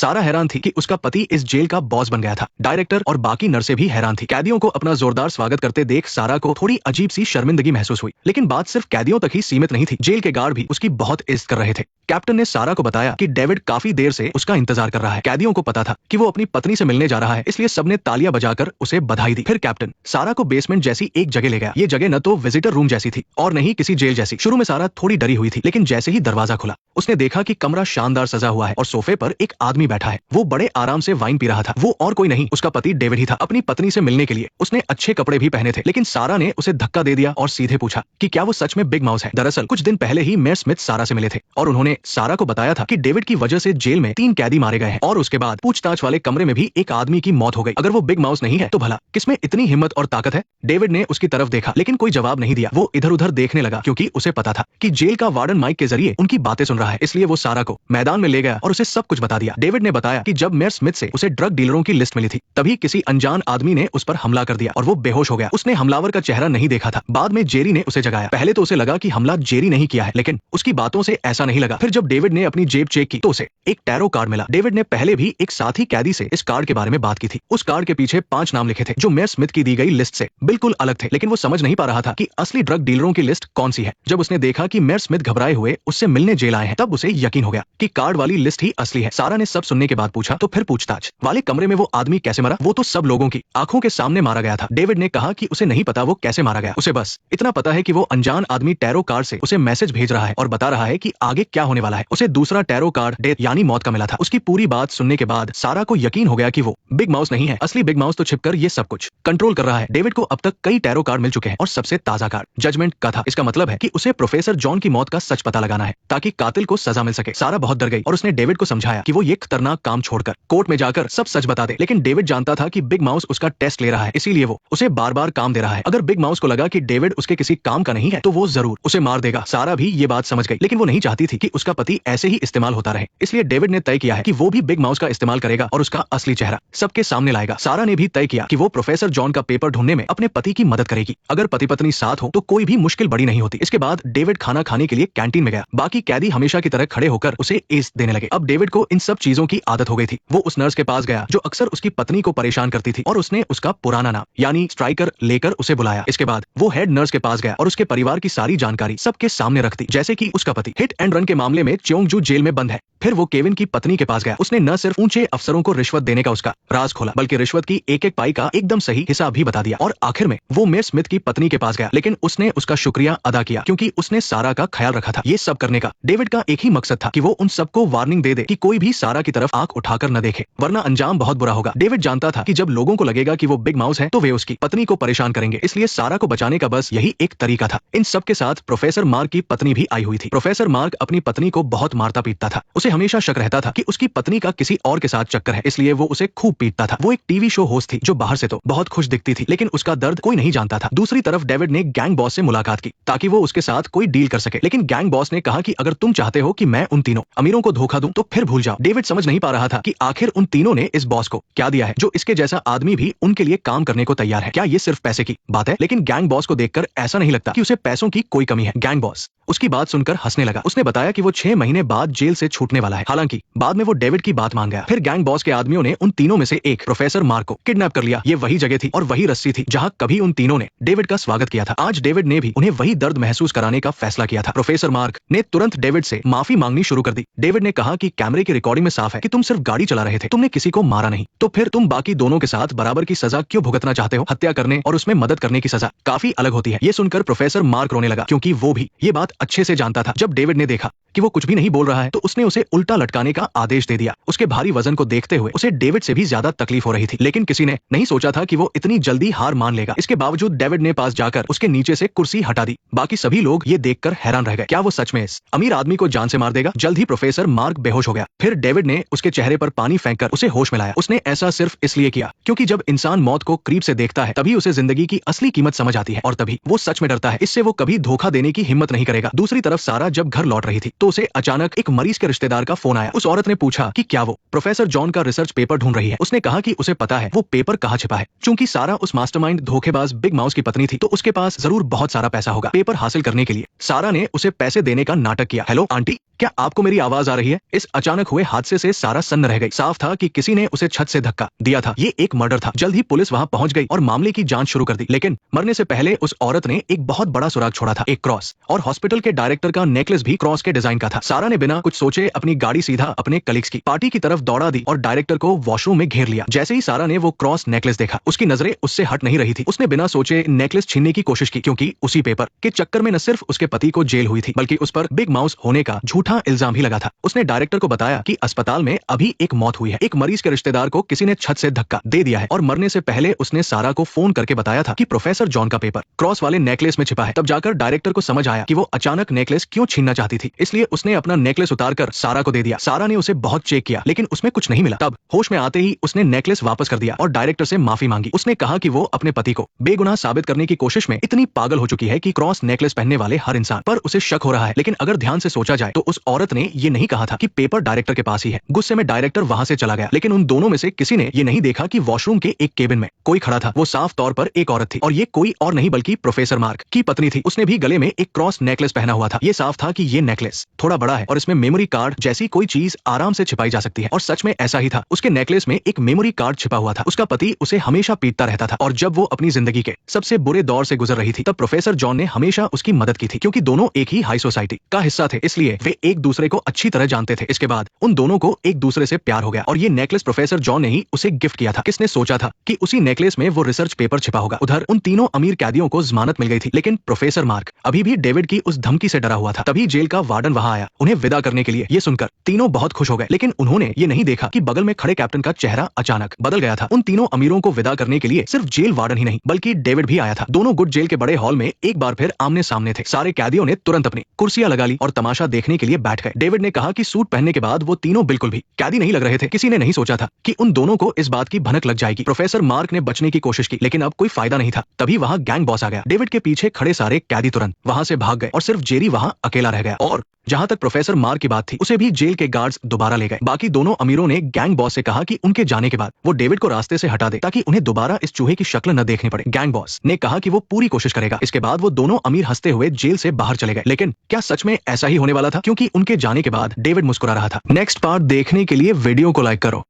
सारा हैरान थी कि उसका पति इस जेल का बॉस बन गया था। डायरेक्टर और बाकी नर्सें भी हैरान थी। कैदियों को अपना जोरदार स्वागत करते देख सारा को थोड़ी अजीब सी शर्मिंदगी महसूस हुई, लेकिन बात सिर्फ कैदियों तक ही सीमित नहीं थी। जेल के गार्ड भी उसकी बहुत इज्जत कर रहे थे। कैप्टन ने सारा को बताया कि डेविड काफी देर से उसका इंतजार कर रहा है। कैदियों को पता था कि वो अपनी पत्नी से मिलने जा रहा है, इसलिए सबने तालियां बजाकर उसे बधाई दी। फिर कैप्टन सारा को बेसमेंट जैसी एक जगह ले गया। ये जगह न तो विजिटर रूम जैसी थी और न ही किसी जेल जैसी। शुरू में सारा थोड़ी डरी हुई थी, लेकिन जैसे ही दरवाजा खुला उसने देखा कि कमरा शानदार सजा हुआ है और सोफे पर एक आदमी बैठा है। वो बड़े आराम से वाइन पी रहा था। वो और कोई नहीं, उसका पति डेविड ही था। अपनी पत्नी से मिलने के लिए उसने अच्छे कपड़े भी पहने थे, लेकिन सारा ने उसे धक्का दे दिया और सीधे पूछा कि क्या वो सच में बिग माउस है। दरअसल कुछ दिन पहले ही मेयर स्मिथ सारा से मिले थे और उन्होंने सारा को बताया था कि डेविड की वजह से जेल में 3 कैदी मारे गए हैं और उसके बाद पूछताछ वाले कमरे में भी एक आदमी की मौत हो गई। अगर वो बिग माउस नहीं है तो भला किसमें इतनी हिम्मत और ताकत है। डेविड ने उसकी तरफ देखा, लेकिन कोई जवाब नहीं दिया। वो इधर उधर देखने लगा, क्योंकि उसे पता था कि जेल का वार्डन माइक के जरिए उनकी बातें सुन रहा है। इसलिए वो सारा को मैदान में ले गया और उसे सब कुछ बता दिया। डेविड ने बताया कि जब मेयर स्मिथ से उसे ड्रग डीलरों की लिस्ट मिली थी, तभी किसी अनजान आदमी ने उस पर हमला कर दिया और वो बेहोश हो गया। उसने हमलावर का चेहरा नहीं देखा था। बाद में जेरी ने उसे जगाया। पहले तो उसे लगा कि हमला जेरी नहीं किया है, लेकिन उसकी बातों से ऐसा नहीं लगा। फिर जब डेविड ने अपनी जेब चेक की तो उसे एक टैरो कार्ड मिला। डेविड ने पहले भी एक साथी कैदी से इस कार्ड के बारे में बात की थी। उस कार्ड के पीछे 5 नाम लिखे थे जो मेयर स्मिथ की दी गई लिस्ट से बिल्कुल अलग थे, लेकिन वो समझ नहीं पा रहा था कि असली ड्रग डीलरों की लिस्ट कौन सी है। जब उसने देखा कि मेयर स्मिथ घबराए हुए उससे मिलने जेल आए हैं, तब उसे यकीन हो गया कि कार्ड वाली लिस्ट ही असली है। सारा ने सब सुनने के बाद पूछा, तो फिर पूछताछ वाले कमरे में वो आदमी कैसे मरा? वो तो सब लोगों की आंखों के सामने मारा गया था। डेविड ने कहा कि उसे नहीं पता वो कैसे मारा गया। उसे बस इतना पता है कि वो अनजान आदमी टैरो कार्ड से उसे मैसेज भेज रहा है और बता रहा है कि आगे क्या होने वाला है। उसे दूसरा टैरो कार्ड डेथ यानी मौत का मिला था। उसकी पूरी बात सुनने के बाद सारा को यकीन हो गया कि वो बिग माउस नहीं है। असली बिग माउस तो छिपकर ये सब कुछ कंट्रोल कर रहा है। डेविड को अब तक कई टैरो कार्ड मिल चुके हैं और सबसे ताजा कार्ड जजमेंट का था। इसका मतलब है कि उसे प्रोफेसर जॉन की मौत का सच पता लगाना है ताकि कातिल को सजा मिल सके। सारा बहुत डर गई और उसने डेविड को समझाया कि वो ये खतरनाक काम छोड़कर कोर्ट में जाकर सब सच बता दे। लेकिन डेविड जानता था कि बिग माउस उसका टेस्ट ले रहा है, इसीलिए वो उसे बार बार काम दे रहा है। अगर बिग माउस को लगा कि डेविड उसके किसी काम का नहीं है तो वो जरूर उसे मार देगा। सारा भी ये बात समझ गई, लेकिन वो नहीं चाहती थी कि उसका पति ऐसे ही इस्तेमाल होता रहे। इसलिए डेविड ने तय किया है कि वो भी बिग माउस का इस्तेमाल करेगा और उसका असली चेहरा सबके सामने लाएगा। सारा ने भी तय किया कि वो प्रोफेसर जॉन का पेपर ढूंढने में अपने पति की मदद करेगी। अगर पति पत्नी साथ हो तो कोई भी मुश्किल बड़ी नहीं होती। इसके बाद डेविड खाना खाने के लिए कैंटीन में गया। बाकी कैदी हमेशा की तरह खड़े होकर उसे इज्जत देने लगे। अब डेविड को इन सब चीजों की आदत हो गई थी। वो उस नर्स के पास गया जो अक्सर उसकी पत्नी को परेशान करती थी और उसने उसका पुराना नाम यानी स्ट्राइकर लेकर उसे बुलाया। इसके बाद वो हेड नर्स के पास गया और उसके परिवार की सारी जानकारी सबके सामने रख दी, जैसे कि उसका पति हिट एंड रन के मामले में च्योंगजू जेल में बंद है। फिर वो केविन की पत्नी के पास गया। उसने न सिर्फ ऊंचे अफसरों को रिश्वत देने का उसका राज खोला, बल्कि रिश्वत की एक एक पाई का एकदम सही हिसाब भी बता दिया। और आखिर में वो मेयर स्मिथ की पत्नी के पास गया, लेकिन उसने उसका शुक्रिया अदा किया क्योंकि उसने सारा का ख्याल रखा था। ये सब करने का डेविड का एक ही मकसद था कि वो उन सबको वार्निंग दे दे कि कोई भी सारा की तरफ आंख उठाकर न देखे, वरना अंजाम बहुत बुरा होगा। डेविड जानता था कि जब लोगों को लगेगा कि वो बिग माउस है तो वे उसकी पत्नी को परेशान करेंगे, इसलिए सारा को बचाने का बस यही एक तरीका था। इन सब के साथ प्रोफेसर मार्क की पत्नी भी आई हुई थी। प्रोफेसर मार्क अपनी पत्नी को बहुत मारता पीटता था। उसे हमेशा शक रहता था कि उसकी पत्नी का किसी और के साथ चक्कर है, इसलिए वो उसे खूब पीटता था। वो एक टीवी शो होस्ट थी जो बाहर से तो बहुत खुश दिखती थी, लेकिन उसका दर्द कोई नहीं जानता था। दूसरी तरफ डेविड ने गैंग बॉस से मुलाकात की ताकि वो उसके साथ कोई डील कर सके, लेकिन गैंग बॉस ने कहा कि अगर तुम चाहते हो कि मैं उन तीनों अमीरों को धोखा दूं तो फिर भूल जाओ। डेविड समझ नहीं पा रहा था कि आखिर उन तीनों ने इस बॉस को क्या दिया है जो इसके जैसा आदमी भी उनके लिए काम करने को तैयार है। क्या ये सिर्फ पैसे की बात है? लेकिन गैंग बॉस को देखकर ऐसा नहीं लगता कि उसे पैसों की कोई कमी है। गैंग बॉस उसकी बात सुनकर हंसने लगा। उसने बताया कि वो 6 महीने बाद जेल से छूटने वाला है। हालांकि बाद में वो डेविड की बात मान गया। फिर गैंग बॉस के आदमियों ने उन तीनों में से एक प्रोफेसर मार्क को किडनैप कर लिया। ये वही जगह थी और वही रस्सी थी जहां कभी उन तीनों ने डेविड का स्वागत किया था। आज डेविड ने भी उन्हें वही दर्द महसूस कराने का फैसला किया था। प्रोफेसर मार्क ने तुरंत डेविड से माफी मांगनी शुरू कर दी। डेविड ने कहा कि कैमरे की रिकॉर्डिंग में साफ है कि तुम सिर्फ गाड़ी चला रहे थे, तुमने किसी को मारा नहीं। तो फिर तुम बाकी दोनों के साथ बराबर की सजा क्यों भुगतना चाहते हो? हत्या करने और उसमें मदद करने की सजा काफी अलग होती है। ये सुनकर प्रोफेसर मार्क रोने लगा, क्योंकि वो भी ये बात अच्छे से जानता था। जब डेविड ने देखा कि वो कुछ भी नहीं बोल रहा है तो उसने उसे उल्टा लटकाने का आदेश दे दिया। उसके भारी वजन को देखते हुए उसे डेविड से भी ज्यादा तकलीफ हो रही थी, लेकिन किसी ने नहीं सोचा था कि वो इतनी जल्दी हार मान लेगा। इसके बावजूद डेविड ने पास जाकर उसके नीचे से कुर्सी हटा दी। बाकी सभी लोग ये देखकर हैरान रह गए। क्या वो सच में इस अमीर आदमी को जान से मार देगा? जल्द ही प्रोफेसर मार्क बेहोश हो गया। फिर डेविड ने उसके चेहरे पर पानी फेंककर उसे होश में लाया। उसने ऐसा सिर्फ इसलिए किया क्योंकि जब इंसान मौत को करीब से देखता है तभी उसे जिंदगी की असली कीमत समझ आती है और तभी वो सच में डरता है। इससे वो कभी धोखा देने की हिम्मत नहीं करेगा। दूसरी तरफ सारा जब घर लौट रही थी तो उसे अचानक एक मरीज के रिश्तेदार का फोन आया। उस औरत ने पूछा कि क्या वो प्रोफेसर जॉन का रिसर्च पेपर ढूंढ रही है। उसने कहा कि उसे पता है वो पेपर कहाँ छिपा है। चूंकि सारा उस मास्टरमाइंड धोखेबाज बिग माउस की पत्नी थी तो उसके पास जरूर बहुत सारा पैसा होगा। पेपर हासिल करने के लिए सारा ने उसे पैसे देने का नाटक किया। हेलो आंटी, क्या आपको मेरी आवाज आ रही है? इस अचानक हुए हादसे से सारा सन्न रह गई। साफ था कि किसी ने उसे छत से धक्का दिया था। ये एक मर्डर था। जल्द ही पुलिस वहां पहुंच गई और मामले की जांच शुरू कर दी। लेकिन मरने से पहले उस औरत ने एक बहुत बड़ा सुराग छोड़ा था, एक क्रॉस। और हॉस्पिटल के डायरेक्टर का नेकलेस भी क्रॉस के डिजाइन का था। सारा ने बिना कुछ सोचे अपनी गाड़ी सीधा अपने कलीग्स की पार्टी की तरफ दौड़ा दी और डायरेक्टर को वॉशरूम में घेर लिया। जैसे ही सारा ने वो क्रॉस नेकलेस देखा, उसकी नजरें उससे हट नहीं रही थी। उसने बिना सोचे नेकलेस छीनने की कोशिश की, क्योंकि उसी पेपर के चक्कर में न सिर्फ उसके पति को जेल हुई थी, बल्कि उस पर बिग माउस होने का झूठा इल्जाम भी लगा था। उसने डायरेक्टर को बताया कि अस्पताल में अभी एक मौत हुई है। एक मरीज के रिश्तेदार को किसी ने छत से धक्का दे दिया है और मरने से पहले उसने सारा को फोन करके बताया था कि प्रोफेसर जॉन का पेपर क्रॉस वाले नेकलेस में छिपा है। तब जाकर डायरेक्टर को समझ आया कि वो अचानक नेकलेस क्यों छीनना चाहती थी। इसलिए उसने अपना नेकलेस उतारकर सारा को दे दिया। सारा ने उसे बहुत चेक किया, लेकिन उसमें कुछ नहीं मिला। तब होश में आते ही उसने नेकलेस वापस कर दिया और डायरेक्टर से माफी मांगी। उसने कहा कि वो अपने पति को बेगुनाह साबित करने की कोशिश में इतनी पागल हो चुकी है कि क्रॉस नेकलेस पहनने वाले हर इंसान पर उसे शक हो रहा है। लेकिन अगर ध्यान से सोचा जाए तो उस औरत ने ये नहीं कहा था कि पेपर डायरेक्टर के पास ही है। गुस्से में डायरेक्टर वहां से चला गया, लेकिन उन दोनों में से किसी ने ये नहीं देखा कि वॉशरूम के एक केबिन में कोई खड़ा था। वो साफ तौर पर एक औरत थी और ये कोई और नहीं बल्कि प्रोफेसर मार्क की पत्नी थी। उसने भी गले में एक क्रॉस नेकलेस पहना हुआ था। ये साफ था कि ये नेकलेस थोड़ा बड़ा है और इसमें मेमोरी कार्ड जैसी कोई चीज आराम से छिपाई जा सकती है। और सच में ऐसा ही था। उसके नेकलेस में एक मेमोरी कार्ड छिपा हुआ था। उसका पति उसे हमेशा पीटता रहता था और जब वो अपनी जिंदगी के सबसे बुरे दौर से गुजर रही थी, तब प्रोफेसर जॉन ने हमेशा उसकी मदद की थी, क्योंकि दोनों एक ही हाई सोसाइटी का हिस्सा थे। इसलिए वे एक दूसरे को अच्छी तरह जानते थे। इसके बाद उन दोनों को एक दूसरे से प्यार हो गया और ये नेकलेस प्रोफेसर जॉन ने ही उसे गिफ्ट किया था। किसने सोचा था कि उसी नेकलेस में वो रिसर्च पेपर छिपा होगा। उधर उन तीनों अमीर कैदियों को जमानत मिल गई थी, लेकिन प्रोफेसर मार्क अभी भी डेविड की उस धमकी से डरा हुआ था। तभी जेल का वार्डन वहां आया उन्हें विदा करने के लिए। ये सुनकर तीनों बहुत खुश हो गए, लेकिन उन्होंने ये नहीं देखा कि बगल में खड़े कैप्टन का चेहरा अचानक बदल गया था। उन तीनों अमीरों को विदा करने के लिए सिर्फ जेल वार्डन ही नहीं बल्कि डेविड भी आया था। दोनों गुड जेल के बड़े हॉल में एक बार फिर आमने सामने थे। सारे कैदियों ने तुरंत अपनी कुर्सियां लगा ली और तमाशा देखने के लिए बैठ गए। डेविड ने कहा कि सूट पहनने के बाद वो तीनों बिल्कुल भी कैदी नहीं लग रहे थे। किसी ने नहीं सोचा था कि उन दोनों को इस बात की भनक लग जाएगी। प्रोफेसर मार्क ने बचने की कोशिश की, लेकिन अब कोई फायदा नहीं था। तभी वहां गैंग बॉस आ गया। डेविड के पीछे खड़े सारे कैदी तुरंत वहां से भाग गए और सिर्फ जेरी वहां अकेला रह गया। और जहां तक प्रोफेसर मार्क की बात थी, उसे भी जेल के गार्ड्स दोबारा ले गए। बाकी दोनों अमीरों ने गैंग बॉस से कहा कि उनके जाने के बाद वो डेविड को रास्ते से हटा दे, ताकि उन्हें दोबारा इस चूहे की शक्ल न देखनी पड़े। गैंग बॉस ने कहा कि वो पूरी कोशिश करेगा। इसके बाद वो दोनों अमीर हंसते हुए जेल से बाहर चले गए। लेकिन क्या सच में ऐसा ही होने वाला था? क्योंकि उनके जाने के बाद डेविड मुस्कुरा रहा था। नेक्स्ट पार्ट देखने के लिए वीडियो को लाइक करो।